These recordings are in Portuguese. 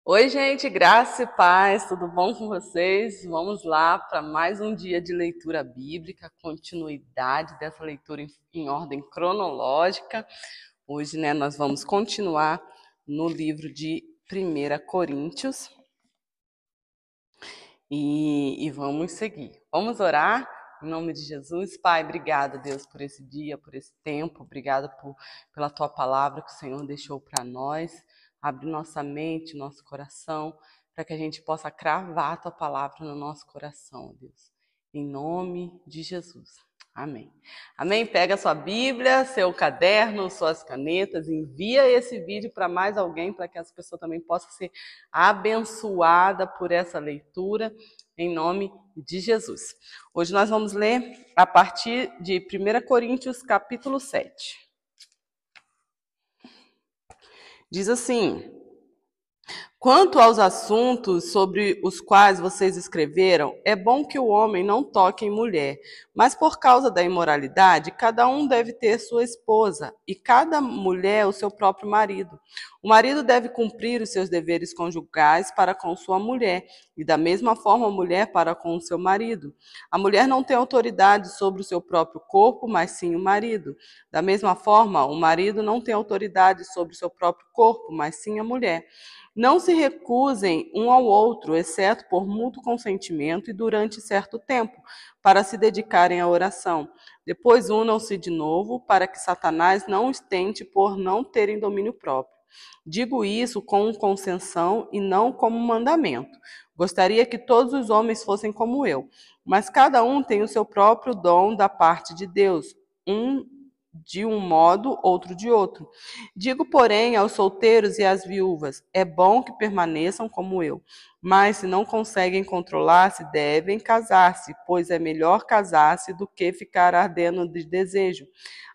Oi, gente, graça e paz, tudo bom com vocês? Vamos lá para mais um dia de leitura bíblica, continuidade dessa leitura em ordem cronológica. Hoje, nós vamos continuar no livro de 1 Coríntios e vamos seguir. Vamos orar em nome de Jesus. Pai, obrigada, Deus, por esse dia, por esse tempo, obrigada pela tua palavra que o Senhor deixou para nós. Abre nossa mente, nosso coração, para que a gente possa cravar a tua palavra no nosso coração, Deus. Em nome de Jesus. Amém. Amém? Pega a sua Bíblia, seu caderno, suas canetas, envia esse vídeo para mais alguém, para que essa pessoa também possa ser abençoada por essa leitura, em nome de Jesus. Hoje nós vamos ler a partir de 1 Coríntios, capítulo 7. Diz assim: quanto aos assuntos sobre os quais vocês escreveram, é bom que o homem não toque em mulher, mas por causa da imoralidade, cada um deve ter sua esposa, e cada mulher o seu próprio marido. O marido deve cumprir os seus deveres conjugais para com sua mulher, e da mesma forma a mulher para com o seu marido. A mulher não tem autoridade sobre o seu próprio corpo, mas sim o marido. Da mesma forma, o marido não tem autoridade sobre o seu próprio corpo, mas sim a mulher. Não se recusem um ao outro, exceto por mútuo consentimento e durante certo tempo, para se dedicarem à oração. Depois unam-se de novo, para que Satanás não os tente por não terem domínio próprio. Digo isso com concessão e não como mandamento. Gostaria que todos os homens fossem como eu, mas cada um tem o seu próprio dom da parte de Deus, um de um modo, outro de outro. Digo, porém, aos solteiros e às viúvas: é bom que permaneçam como eu. Mas, se não conseguem controlar-se, devem casar-se, pois é melhor casar-se do que ficar ardendo de desejo.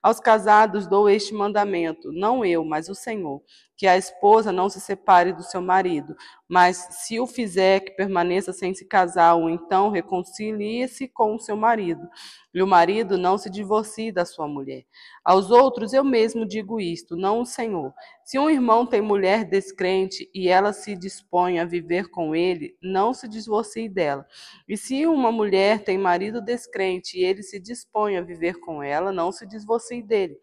Aos casados dou este mandamento, não eu, mas o Senhor: que a esposa não se separe do seu marido, mas se o fizer, que permaneça sem se casar, ou então reconcilie-se com o seu marido. E o marido não se divorcie da sua mulher. Aos outros eu mesmo digo isto, não o Senhor. Se um irmão tem mulher descrente e ela se dispõe a viver com ele, não se divorcie dela. E se uma mulher tem marido descrente e ele se dispõe a viver com ela, não se divorcie dele.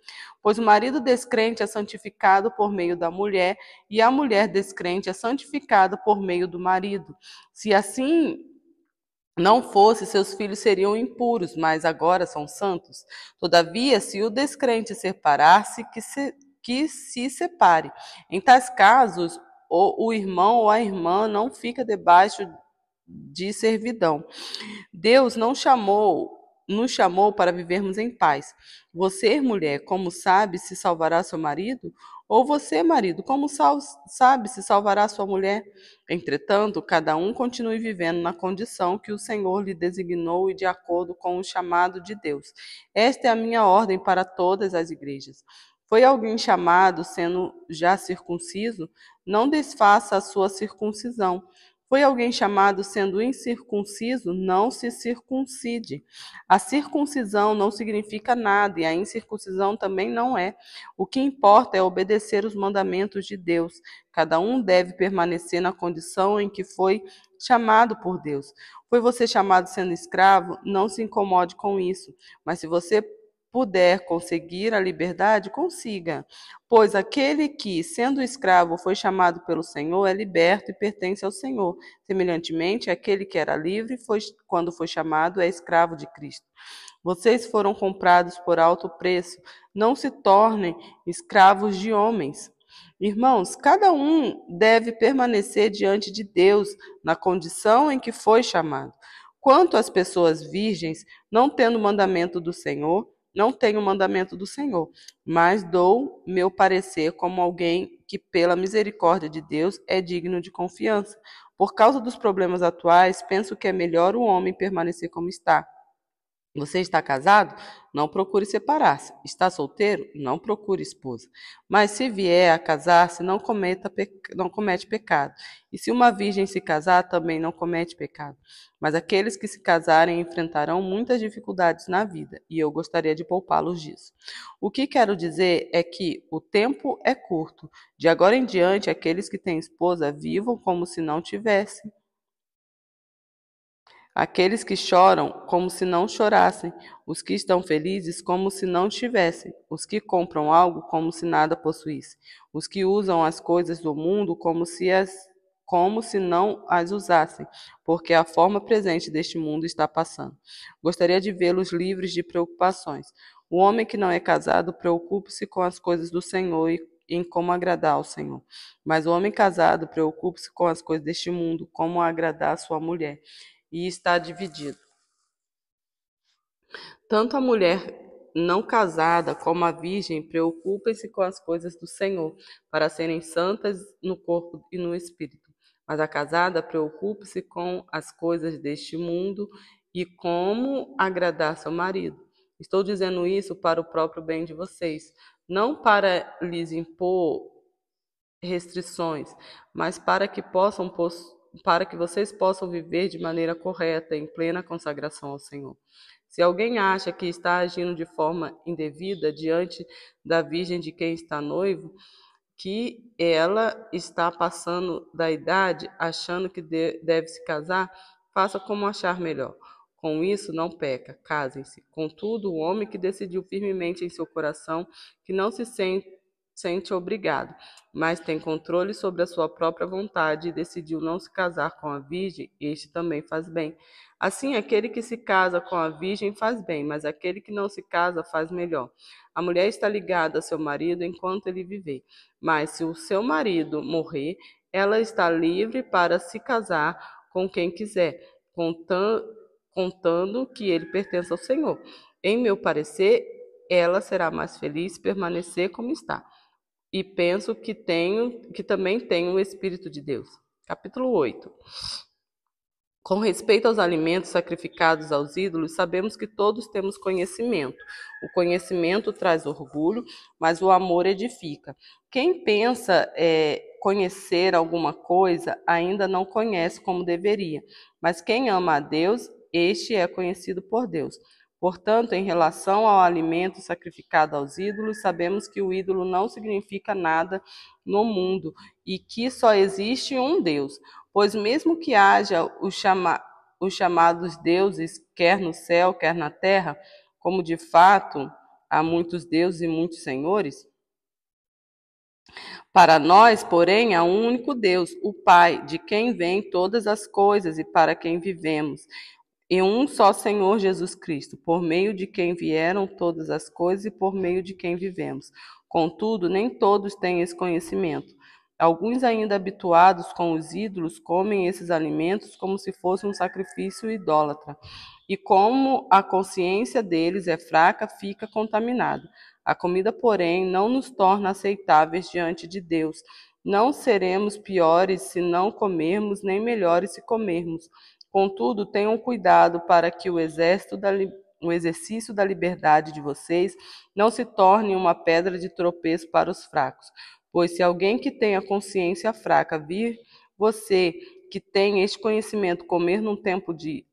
Pois o marido descrente é santificado por meio da mulher e a mulher descrente é santificada por meio do marido. Se assim não fosse, seus filhos seriam impuros, mas agora são santos. Todavia, se o descrente separar-se, que se separe. Em tais casos, o irmão ou a irmã não fica debaixo de servidão. Deus não nos chamou para vivermos em paz. Você, mulher, como sabe se salvará seu marido? Ou você, marido, como sabe se salvará sua mulher? Entretanto, cada um continue vivendo na condição que o Senhor lhe designou e de acordo com o chamado de Deus. Esta é a minha ordem para todas as igrejas. Foi alguém chamado sendo já circunciso? Não desfaça a sua circuncisão. Foi alguém chamado sendo incircunciso? Não se circuncide. A circuncisão não significa nada e a incircuncisão também não é. O que importa é obedecer os mandamentos de Deus. Cada um deve permanecer na condição em que foi chamado por Deus. Foi você chamado sendo escravo? Não se incomode com isso. Mas se você puder conseguir a liberdade, consiga. Pois aquele que, sendo escravo, foi chamado pelo Senhor, é liberto e pertence ao Senhor. Semelhantemente, aquele que era livre, quando foi chamado, é escravo de Cristo. Vocês foram comprados por alto preço. Não se tornem escravos de homens. Irmãos, cada um deve permanecer diante de Deus na condição em que foi chamado. Quanto às pessoas virgens, não tendo o mandamento do Senhor, não tenho o mandamento do Senhor, mas dou meu parecer como alguém que, pela misericórdia de Deus, é digno de confiança. Por causa dos problemas atuais, penso que é melhor o homem permanecer como está. Você está casado? Não procure separar-se. Está solteiro? Não procure esposa. Mas se vier a casar-se, não comete pecado. E se uma virgem se casar, também não comete pecado. Mas aqueles que se casarem enfrentarão muitas dificuldades na vida, e eu gostaria de poupá-los disso. O que quero dizer é que o tempo é curto. De agora em diante, aqueles que têm esposa vivam como se não tivessem. Aqueles que choram, como se não chorassem, os que estão felizes, como se não tivessem, os que compram algo, como se nada possuíssem, os que usam as coisas do mundo, como se não as usassem, porque a forma presente deste mundo está passando. Gostaria de vê-los livres de preocupações. O homem que não é casado preocupe-se com as coisas do Senhor e em como agradar ao Senhor. Mas o homem casado preocupe-se com as coisas deste mundo, como agradar a sua mulher, e está dividido. Tanto a mulher não casada como a virgem preocupem-se com as coisas do Senhor, para serem santas no corpo e no espírito. Mas a casada preocupe-se com as coisas deste mundo e como agradar seu marido. Estou dizendo isso para o próprio bem de vocês, não para lhes impor restrições, mas para que vocês possam viver de maneira correta, em plena consagração ao Senhor. Se alguém acha que está agindo de forma indevida diante da virgem de quem está noivo, que ela está passando da idade, achando que deve se casar, faça como achar melhor. Com isso não peca, casem-se. Contudo, o homem que decidiu firmemente em seu coração que não se sente obrigado, mas tem controle sobre a sua própria vontade e decidiu não se casar com a virgem, este também faz bem. Assim, aquele que se casa com a virgem faz bem, mas aquele que não se casa faz melhor. A mulher está ligada a seu marido enquanto ele viver, mas se o seu marido morrer, ela está livre para se casar com quem quiser, contando que ele pertence ao Senhor. Em meu parecer, ela será mais feliz se permanecer como está. E penso que também tenho o Espírito de Deus. Capítulo 8. Com respeito aos alimentos sacrificados aos ídolos, sabemos que todos temos conhecimento. O conhecimento traz orgulho, mas o amor edifica. Quem pensa conhecer alguma coisa ainda não conhece como deveria, mas quem ama a Deus, este é conhecido por Deus. Portanto, em relação ao alimento sacrificado aos ídolos, sabemos que o ídolo não significa nada no mundo e que só existe um Deus. Pois mesmo que haja os chamados deuses, quer no céu, quer na terra, como de fato há muitos deuses e muitos senhores, para nós, porém, há um único Deus, o Pai, de quem vêm todas as coisas e para quem vivemos, e um só Senhor Jesus Cristo, por meio de quem vieram todas as coisas e por meio de quem vivemos. Contudo, nem todos têm esse conhecimento. Alguns, ainda habituados com os ídolos, comem esses alimentos como se fosse um sacrifício idólatra. E como a consciência deles é fraca, fica contaminada. A comida, porém, não nos torna aceitáveis diante de Deus. Não seremos piores se não comermos, nem melhores se comermos. Contudo, tenham cuidado para que o exercício da liberdade de vocês não se torne uma pedra de tropeço para os fracos. Pois se alguém que tem a consciência fraca vir você, que tem este conhecimento, comer num templo de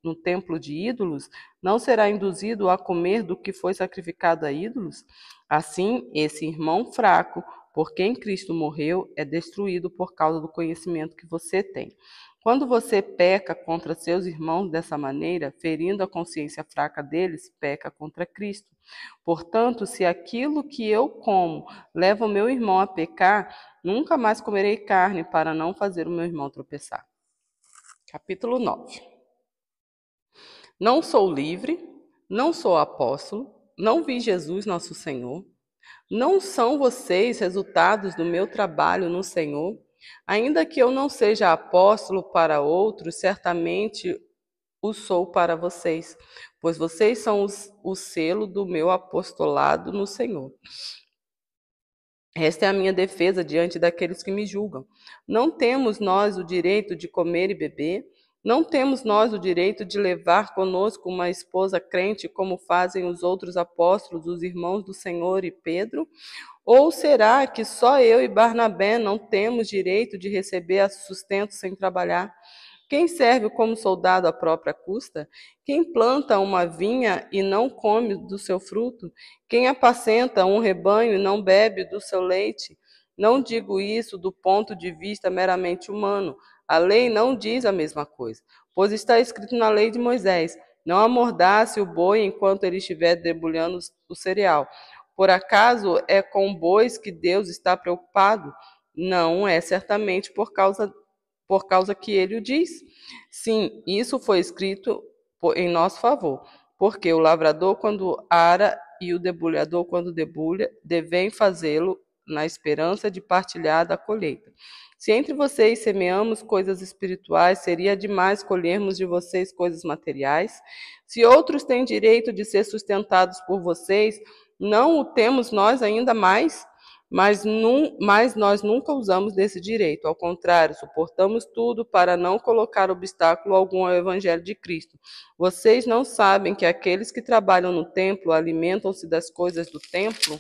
ídolos, não será induzido a comer do que foi sacrificado a ídolos? Assim, esse irmão fraco, por quem Cristo morreu, é destruído por causa do conhecimento que você tem. Quando você peca contra seus irmãos dessa maneira, ferindo a consciência fraca deles, peca contra Cristo. Portanto, se aquilo que eu como leva o meu irmão a pecar, nunca mais comerei carne para não fazer o meu irmão tropeçar. Capítulo 9. Não sou livre, não sou apóstolo, não vi Jesus nosso Senhor. Não são vocês resultados do meu trabalho no Senhor? Ainda que eu não seja apóstolo para outros, certamente o sou para vocês, pois vocês são o selo do meu apostolado no Senhor. Esta é a minha defesa diante daqueles que me julgam. Não temos nós o direito de comer e beber? Não temos nós o direito de levar conosco uma esposa crente, como fazem os outros apóstolos, os irmãos do Senhor e Pedro? Ou será que só eu e Barnabé não temos direito de receber sustento sem trabalhar? Quem serve como soldado à própria custa? Quem planta uma vinha e não come do seu fruto? Quem apacenta um rebanho e não bebe do seu leite? Não digo isso do ponto de vista meramente humano. A lei não diz a mesma coisa, pois está escrito na lei de Moisés: não amordace o boi enquanto ele estiver debulhando o cereal. Por acaso é com bois que Deus está preocupado? Não é certamente por causa que ele o diz. Sim, isso foi escrito em nosso favor, porque o lavrador, quando ara, e o debulhador, quando debulha, devem fazê-lo na esperança de partilhar da colheita. Se entre vocês semeamos coisas espirituais, seria demais colhermos de vocês coisas materiais? Se outros têm direito de ser sustentados por vocês, não o temos nós ainda mais? Mas nós nunca usamos desse direito. Ao contrário, suportamos tudo para não colocar obstáculo algum ao Evangelho de Cristo. Vocês não sabem que aqueles que trabalham no templo alimentam-se das coisas do templo?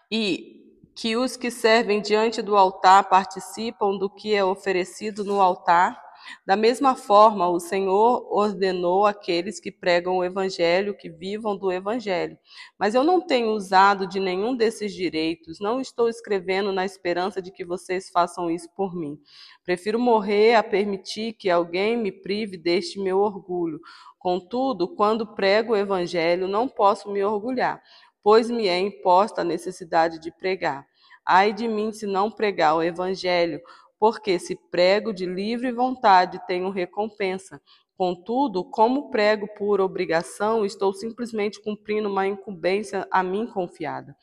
E que os que servem diante do altar participam do que é oferecido no altar? Da mesma forma, o Senhor ordenou àqueles que pregam o Evangelho que vivam do Evangelho. Mas eu não tenho usado de nenhum desses direitos, não estou escrevendo na esperança de que vocês façam isso por mim. Prefiro morrer a permitir que alguém me prive deste meu orgulho. Contudo, quando prego o Evangelho, não posso me orgulhar, pois me é imposta a necessidade de pregar. Ai de mim se não pregar o Evangelho, porque se prego de livre vontade, tenho recompensa. Contudo, como prego por obrigação, estou simplesmente cumprindo uma incumbência a mim confiada.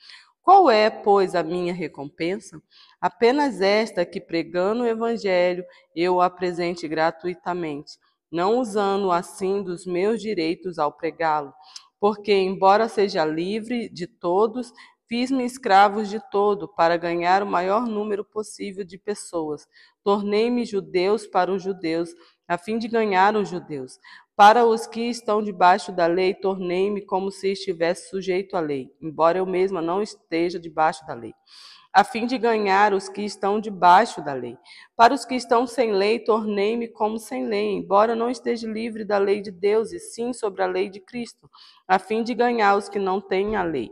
Qual é, pois, a minha recompensa? Apenas esta, que pregando o Evangelho, eu o apresente gratuitamente, não usando assim dos meus direitos ao pregá-lo. Porque, embora seja livre de todos, fiz-me escravos de todo, para ganhar o maior número possível de pessoas. Tornei-me judeus para os judeus, a fim de ganhar os judeus. Para os que estão debaixo da lei, tornei-me como se estivesse sujeito à lei, embora eu mesma não esteja debaixo da lei, a fim de ganhar os que estão debaixo da lei. Para os que estão sem lei, tornei-me como sem lei, embora não esteja livre da lei de Deus, e sim sobre a lei de Cristo, a fim de ganhar os que não têm a lei.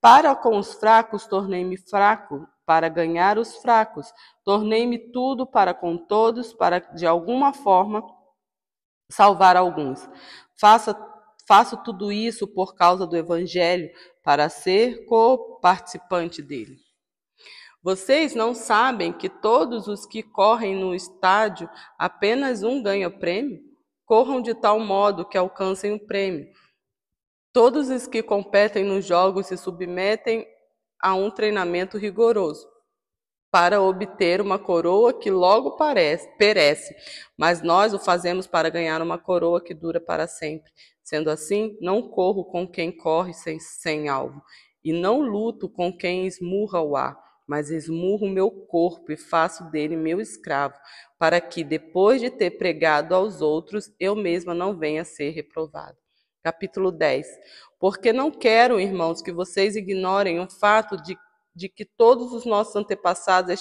Para com os fracos, tornei-me fraco, para ganhar os fracos. Tornei-me tudo para com todos, para de alguma forma salvar alguns. Faço tudo isso por causa do Evangelho, para ser co-participante dele. Vocês não sabem que todos os que correm no estádio, apenas um ganha prêmio? Corram de tal modo que alcancem o prêmio. Todos os que competem nos jogos se submetem a um treinamento rigoroso para obter uma coroa que logo perece, mas nós o fazemos para ganhar uma coroa que dura para sempre. Sendo assim, não corro com quem corre sem alvo, e não luto com quem esmurra o ar, mas esmurro o meu corpo e faço dele meu escravo, para que, depois de ter pregado aos outros, eu mesma não venha a ser reprovado. Capítulo 10. Porque não quero, irmãos, que vocês ignorem o fato de que todos os nossos antepassados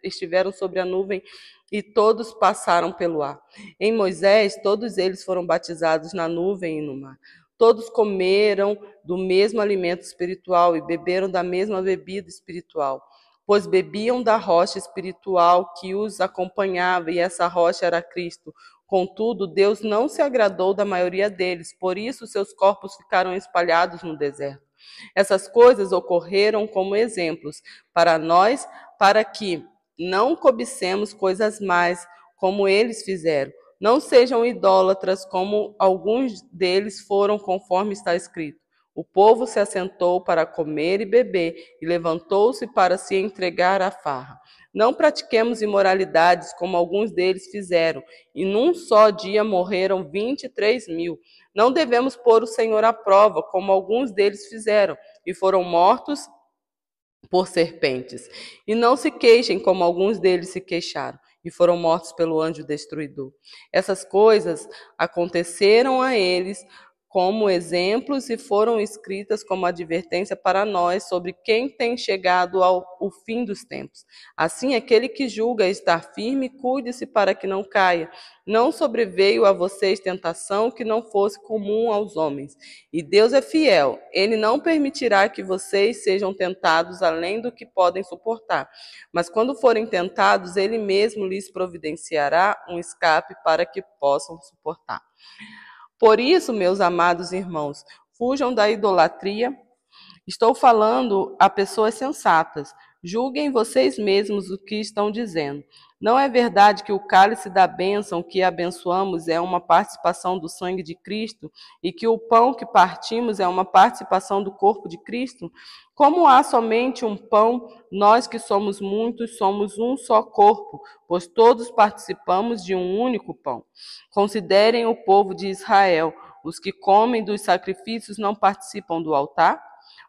estiveram sobre a nuvem e todos passaram pelo ar. Em Moisés, todos eles foram batizados na nuvem e no mar. Todos comeram do mesmo alimento espiritual e beberam da mesma bebida espiritual, pois bebiam da rocha espiritual que os acompanhava, e essa rocha era Cristo. Contudo, Deus não se agradou da maioria deles, por isso seus corpos ficaram espalhados no deserto. Essas coisas ocorreram como exemplos para nós, para que não cobicemos coisas más, como eles fizeram. Não sejam idólatras, como alguns deles foram, conforme está escrito. O povo se assentou para comer e beber, e levantou-se para se entregar à farra. Não pratiquemos imoralidades, como alguns deles fizeram, e num só dia morreram 23.000. Não devemos pôr o Senhor à prova, como alguns deles fizeram, e foram mortos por serpentes. E não se queixem, como alguns deles se queixaram, e foram mortos pelo anjo destruidor. Essas coisas aconteceram a eles como exemplos e foram escritas como advertência para nós sobre quem tem chegado ao fim dos tempos. Assim, aquele que julga estar firme, cuide-se para que não caia. Não sobreveio a vocês tentação que não fosse comum aos homens. E Deus é fiel. Ele não permitirá que vocês sejam tentados além do que podem suportar. Mas quando forem tentados, Ele mesmo lhes providenciará um escape para que possam suportar. Por isso, meus amados irmãos, fujam da idolatria. Estou falando a pessoas sensatas. Julguem vocês mesmos o que estão dizendo. Não é verdade que o cálice da bênção que abençoamos é uma participação do sangue de Cristo e que o pão que partimos é uma participação do corpo de Cristo? Como há somente um pão, nós que somos muitos somos um só corpo, pois todos participamos de um único pão. Considerem o povo de Israel. Os que comem dos sacrifícios não participam do altar?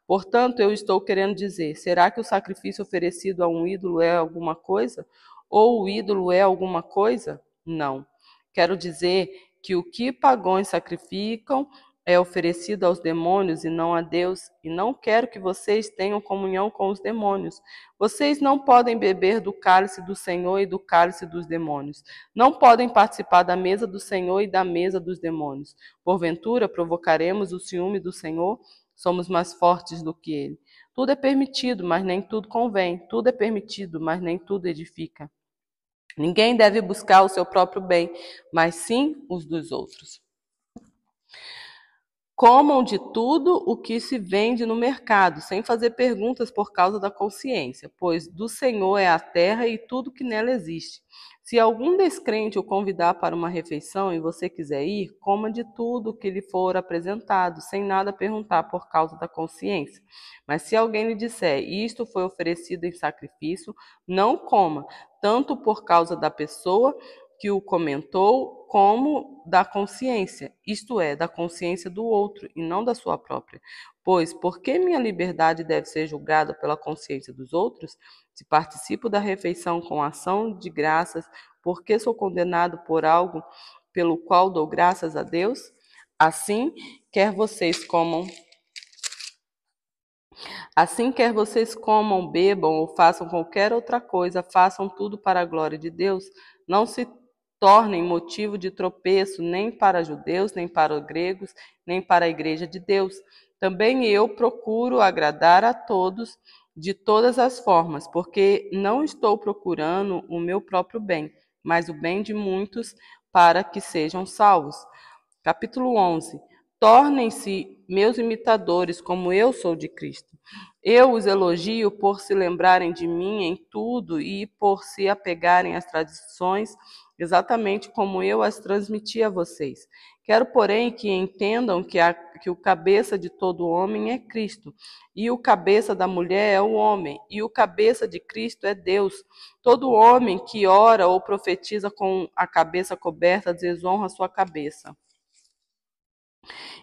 Portanto, eu estou querendo dizer, será que o sacrifício oferecido a um ídolo é alguma coisa? Ou o ídolo é alguma coisa? Não. Quero dizer que o que pagãos sacrificam é oferecido aos demônios e não a Deus, e não quero que vocês tenham comunhão com os demônios. Vocês não podem beber do cálice do Senhor e do cálice dos demônios. Não podem participar da mesa do Senhor e da mesa dos demônios. Porventura, provocaremos o ciúme do Senhor? Somos mais fortes do que ele. Tudo é permitido, mas nem tudo convém. Tudo é permitido, mas nem tudo edifica. Ninguém deve buscar o seu próprio bem, mas sim os dos outros. Comam de tudo o que se vende no mercado, sem fazer perguntas por causa da consciência, pois do Senhor é a terra e tudo que nela existe. Se algum descrente o convidar para uma refeição e você quiser ir, coma de tudo que lhe for apresentado, sem nada perguntar por causa da consciência. Mas se alguém lhe disser, isto foi oferecido em sacrifício, não coma, tanto por causa da pessoa que o comentou, como da consciência, isto é, da consciência do outro e não da sua própria. Pois, por que minha liberdade deve ser julgada pela consciência dos outros? Se participo da refeição com ação de graças, por que sou condenado por algo pelo qual dou graças a Deus? Assim, quer vocês comam, bebam ou façam qualquer outra coisa, façam tudo para a glória de Deus. Não se tornem motivo de tropeço nem para judeus, nem para gregos, nem para a igreja de Deus. Também eu procuro agradar a todos de todas as formas, porque não estou procurando o meu próprio bem, mas o bem de muitos para que sejam salvos. Capítulo 11. Tornem-se meus imitadores, como eu sou de Cristo. Eu os elogio por se lembrarem de mim em tudo e por se apegarem às tradições, exatamente como eu as transmiti a vocês. Quero, porém, que entendam que o cabeça de todo homem é Cristo, e o cabeça da mulher é o homem, e o cabeça de Cristo é Deus. Todo homem que ora ou profetiza com a cabeça coberta desonra sua cabeça.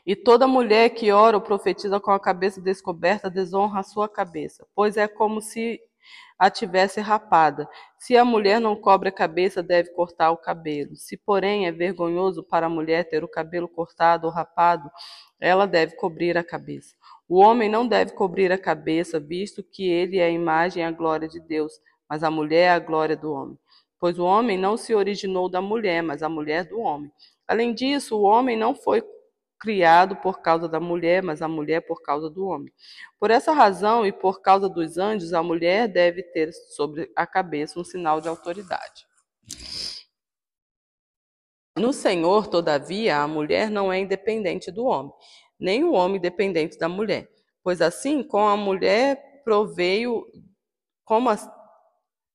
E toda mulher que ora ou profetiza com a cabeça descoberta desonra a sua cabeça, pois é como se a tivesse rapada. Se a mulher não cobre a cabeça, deve cortar o cabelo. Se, porém, é vergonhoso para a mulher ter o cabelo cortado ou rapado, ela deve cobrir a cabeça. O homem não deve cobrir a cabeça, visto que ele é a imagem e a glória de Deus, mas a mulher é a glória do homem. Pois o homem não se originou da mulher, mas a mulher do homem. Além disso, o homem não foi criado por causa da mulher, mas a mulher por causa do homem. Por essa razão e por causa dos anjos, a mulher deve ter sobre a cabeça um sinal de autoridade. No Senhor, todavia, a mulher não é independente do homem, nem o homem dependente da mulher. Pois assim como a mulher proveio,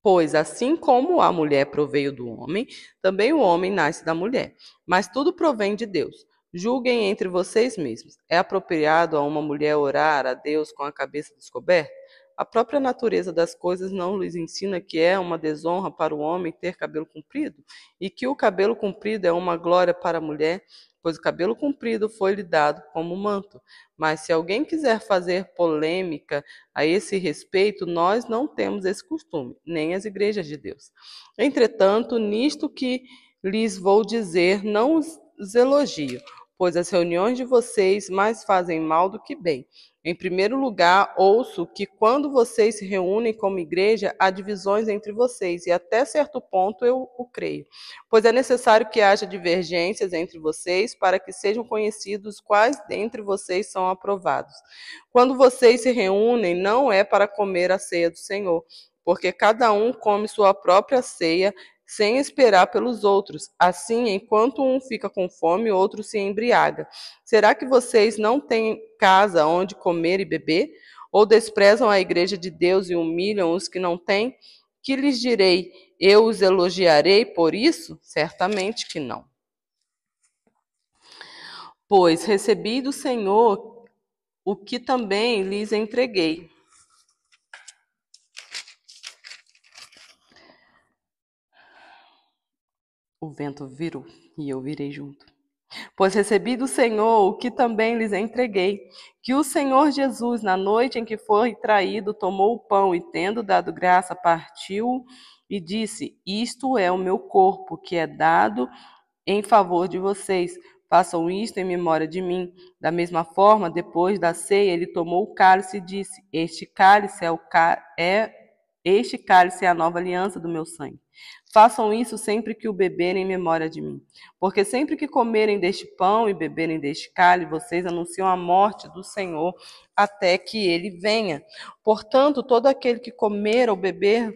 Pois assim como a mulher proveio do homem, também o homem nasce da mulher. Mas tudo provém de Deus. Julguem entre vocês mesmos. É apropriado a uma mulher orar a Deus com a cabeça descoberta? A própria natureza das coisas não lhes ensina que é uma desonra para o homem ter cabelo comprido? E que o cabelo comprido é uma glória para a mulher? pois o cabelo comprido foi-lhe dado como manto. Mas se alguém quiser fazer polêmica a esse respeito, nós não temos esse costume, nem as igrejas de Deus. Entretanto, nisto que lhes vou dizer, não os elogio, pois as reuniões de vocês mais fazem mal do que bem. Em primeiro lugar, ouço que quando vocês se reúnem como igreja, há divisões entre vocês, e até certo ponto eu o creio. Pois é necessário que haja divergências entre vocês para que sejam conhecidos quais dentre vocês são aprovados. Quando vocês se reúnem, não é para comer a ceia do Senhor, porque cada um come sua própria ceia, sem esperar pelos outros. Assim, enquanto um fica com fome, o outro se embriaga. Será que vocês não têm casa onde comer e beber? Ou desprezam a igreja de Deus e humilham os que não têm? Que lhes direi? Eu os elogiarei por isso? Certamente que não. Pois recebi do Senhor o que também lhes entreguei. O vento virou e eu virei junto. Pois recebi do Senhor o que também lhes entreguei, que o Senhor Jesus, na noite em que foi traído, tomou o pão e, tendo dado graça, partiu e disse: Isto é o meu corpo, que é dado em favor de vocês. Façam isto em memória de mim. Da mesma forma, depois da ceia, ele tomou o cálice e disse: Este cálice é a nova aliança do meu sangue. Façam isso sempre que o beberem em memória de mim. Porque sempre que comerem deste pão e beberem deste cálice, vocês anunciam a morte do Senhor até que ele venha. Portanto, todo aquele que comer ou beber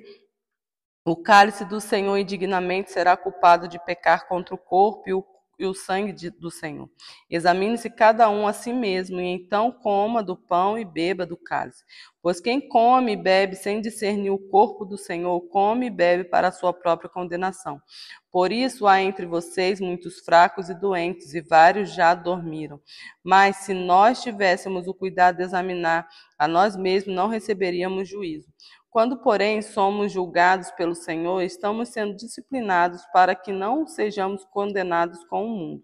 o cálice do Senhor indignamente será culpado de pecar contra o corpo e o sangue do Senhor. Examine-se cada um a si mesmo, e então coma do pão e beba do cálice. Pois quem come e bebe sem discernir o corpo do Senhor, come e bebe para a sua própria condenação. Por isso há entre vocês muitos fracos e doentes, e vários já dormiram. Mas se nós tivéssemos o cuidado de examinar a nós mesmos, não receberíamos juízo. Quando, porém, somos julgados pelo Senhor, estamos sendo disciplinados para que não sejamos condenados com o mundo.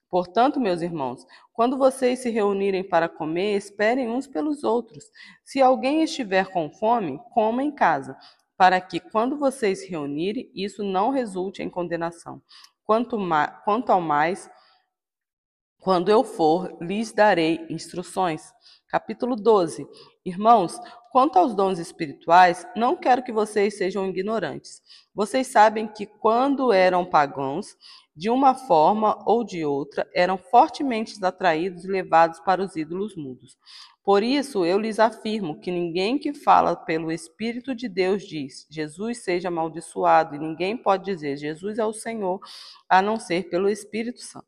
Portanto, meus irmãos, quando vocês se reunirem para comer, esperem uns pelos outros. Se alguém estiver com fome, coma em casa, para que, quando vocês se reunirem, isso não resulte em condenação. Quanto ao mais, quando eu for, lhes darei instruções. Capítulo 12. Irmãos, quanto aos dons espirituais, não quero que vocês sejam ignorantes. Vocês sabem que quando eram pagãos, de uma forma ou de outra, eram fortemente atraídos e levados para os ídolos mudos. Por isso, eu lhes afirmo que ninguém que fala pelo Espírito de Deus diz, Jesus seja amaldiçoado, e ninguém pode dizer, Jesus é o Senhor, a não ser pelo Espírito Santo.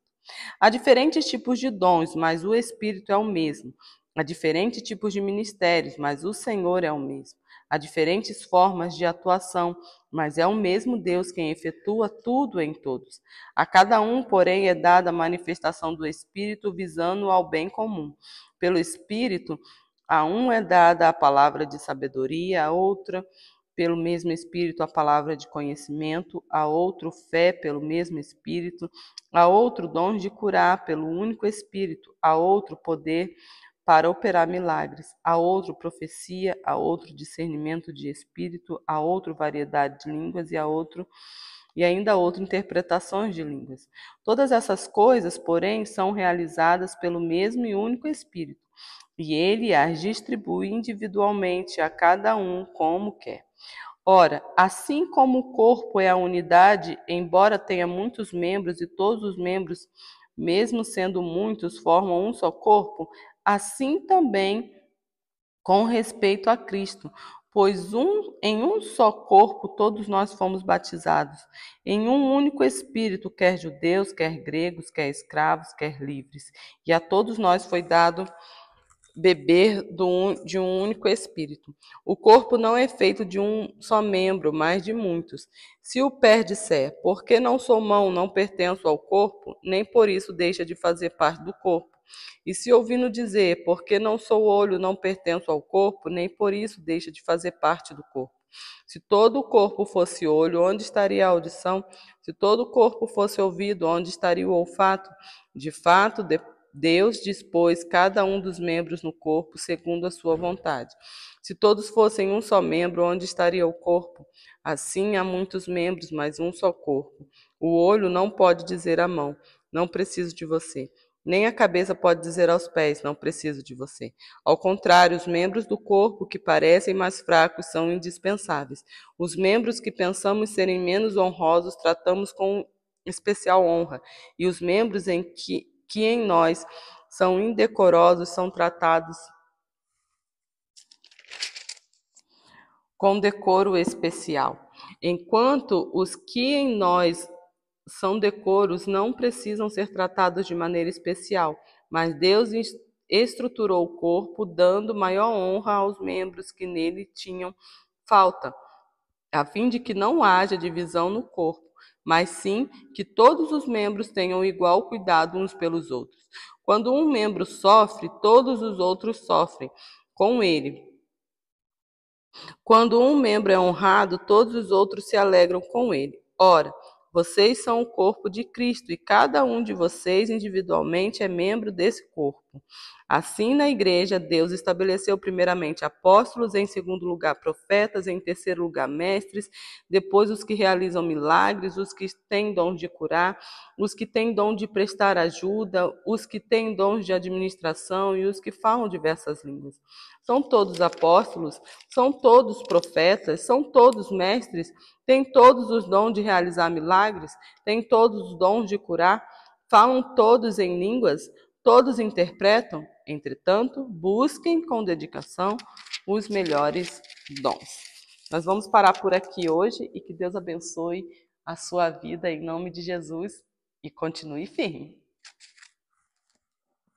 Há diferentes tipos de dons, mas o Espírito é o mesmo. Há diferentes tipos de ministérios, mas o Senhor é o mesmo. Há diferentes formas de atuação, mas é o mesmo Deus quem efetua tudo em todos. A cada um, porém, é dada a manifestação do Espírito visando ao bem comum. Pelo Espírito, a um é dada a palavra de sabedoria, a outra pelo mesmo Espírito a palavra de conhecimento, a outro fé pelo mesmo Espírito, a outro dom de curar pelo único Espírito, a outro poder para operar milagres, a outro profecia, a outro discernimento de espírito, a outro variedade de línguas e ainda a outro interpretações de línguas. Todas essas coisas, porém, são realizadas pelo mesmo e único Espírito, e ele as distribui individualmente a cada um como quer. Ora, assim como o corpo é a unidade, embora tenha muitos membros e todos os membros, mesmo sendo muitos, formam um só corpo, assim também com respeito a Cristo, pois em um só corpo todos nós fomos batizados, em um único Espírito, quer judeus, quer gregos, quer escravos, quer livres, e a todos nós foi dado beber de um único Espírito. O corpo não é feito de um só membro, mas de muitos. Se o pé disser, porque não sou mão, não pertenço ao corpo, nem por isso deixa de fazer parte do corpo. E se ouvindo dizer, porque não sou olho, não pertenço ao corpo, nem por isso deixa de fazer parte do corpo. Se todo o corpo fosse olho, onde estaria a audição? Se todo o corpo fosse ouvido, onde estaria o olfato? De fato, Deus dispôs cada um dos membros no corpo segundo a sua vontade. Se todos fossem um só membro, onde estaria o corpo? Assim há muitos membros, mas um só corpo. O olho não pode dizer à mão: não preciso de você. Nem a cabeça pode dizer aos pés: não preciso de você. Ao contrário, os membros do corpo que parecem mais fracos são indispensáveis. Os membros que pensamos serem menos honrosos tratamos com especial honra, e os membros que em nós são indecorosos são tratados com decoro especial, enquanto os que em nós são decoros não precisam ser tratados de maneira especial, mas Deus estruturou o corpo, dando maior honra aos membros que nele tinham falta, a fim de que não haja divisão no corpo, mas sim que todos os membros tenham igual cuidado uns pelos outros. Quando um membro sofre, todos os outros sofrem com ele. Quando um membro é honrado, todos os outros se alegram com ele. Ora, vocês são o corpo de Cristo e cada um de vocês individualmente é membro desse corpo. Assim, na igreja, Deus estabeleceu primeiramente apóstolos, em segundo lugar profetas, em terceiro lugar mestres, depois os que realizam milagres, os que têm dom de curar, os que têm dom de prestar ajuda, os que têm dons de administração e os que falam diversas línguas. São todos apóstolos? São todos profetas? São todos mestres? Têm todos os dons de realizar milagres? Têm todos os dons de curar? Falam todos em línguas? Todos interpretam? Entretanto, busquem com dedicação os melhores dons. Nós vamos parar por aqui hoje e que Deus abençoe a sua vida em nome de Jesus e continue firme.